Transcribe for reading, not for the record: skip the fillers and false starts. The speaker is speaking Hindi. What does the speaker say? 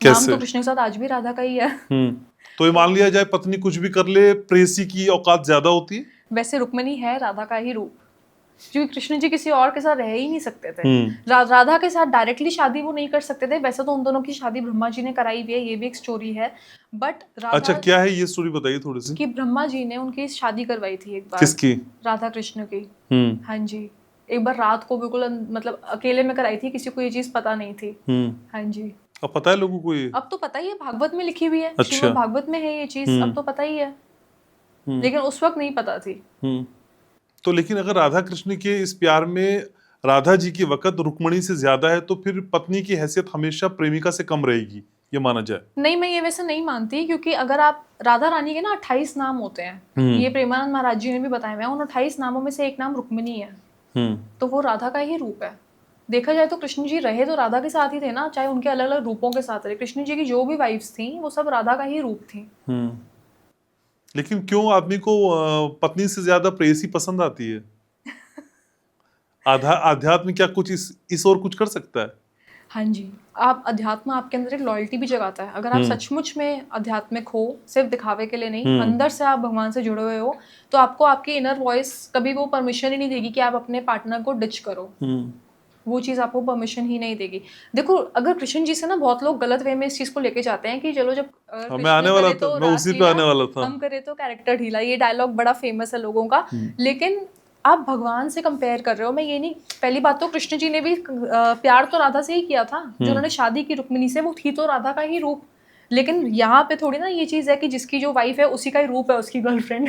नाम कैसे? तो कृष्ण के साथ आज भी राधा का ही है। तो ये मान लिया जाए पत्नी कुछ भी कर ले, प्रेयसी की औकात ज्यादा होती है। वैसे रुक्मिणी है राधा का ही रूप, क्योंकि कृष्ण जी किसी और के साथ रह ही नहीं सकते थे। हम्म। राधा के साथ डायरेक्टली शादी वो नहीं कर सकते थे। वैसे तो उन दोनों की शादी ब्रह्मा जी ने कराई हुई है, ये भी एक स्टोरी है। बट अच्छा, राधा क्या है ये स्टोरी, बताइए थोड़ी सी। कि ब्रह्मा जी ने उनकी शादी करवाई थी एक बार, किसकी? राधा कृष्ण की। हम्म। हाँ जी, एक बार रात को बिल्कुल मतलब अकेले में कराई थी, किसी को ये चीज पता नहीं थी। हाँ जी, अब पता है लोगों को ये? अब तो पता ही है, भागवत में लिखी हुई है, अच्छा। श्रीमद् भागवत में है ये चीज, अब तो पता ही है। लेकिन उस वक्त नहीं पता थी। तो लेकिन अगर राधा कृष्ण के इस प्यार में राधा जी की वक़्त रुक्मणी से ज्यादा है, तो फिर पत्नी की हैसियत हमेशा प्रेमिका से कम रहेगी, ये माना जाए? नहीं, मैं ये वैसे नहीं मानती, क्योंकि अगर आप राधा रानी के ना 28 नाम होते हैं, ये प्रेमानंद महाराज जी ने भी बताया हुआ है। उन 28 नामों में से एक नाम रुक्मिणी है, तो वो राधा का ही रूप है। देखा जाए तो कृष्ण जी रहे तो राधा के साथ ही थे ना, चाहे उनके अलग अलग रूपों के साथ रहे। कृष्ण जी की जो भी वाइफ्स थी वो सब राधा का ही रूप थी। लेकिन क्यों आदमी को पत्नी से ज्यादा प्रेयसी पसंद आती है? आध्यात्म क्या कुछ इस और कुछ कर सकता है? हाँ जी, आप अध्यात्म आपके अंदर एक लॉयल्टी भी जगाता है। अगर आप सचमुच में आध्यात्मिक हो, सिर्फ दिखावे के लिए नहीं, अंदर से आप भगवान से जुड़े हुए हो, तो आपको आपकी इनर वॉइस कभी वो परमिशन ही नहीं देगी कि आप अपने पार्टनर को डिच करो। वो चीज़ आपको परमिशन ही नहीं देगी। देखो, अगर कृष्ण जी से ना बहुत लोग गलत वे में इस चीज़ को लेके जाते हैं कि चलो जब मैं आने कृष्ण वाला करे था, तो मैं उसी पे रासलीला, आने वाला था। हम करे तो कैरेक्टर ढीला। ये डायलॉग बड़ा फेमस है लोगों का। लेकिन आप भगवान से कंपेयर कर रहे हो। मैं ये नहीं, पहली बात तो कृष्ण जी ने भी प्यार तो राधा से ही किया था। जो उन्होंने शादी की रुक्मिणी से, वो थी तो राधा का ही रूप। लेकिन यहाँ पे थोड़ी ना ये चीज़ है कि जिसकी जो वाइफ है उसी का ही रूप है उसकी गर्लफ्रेंड।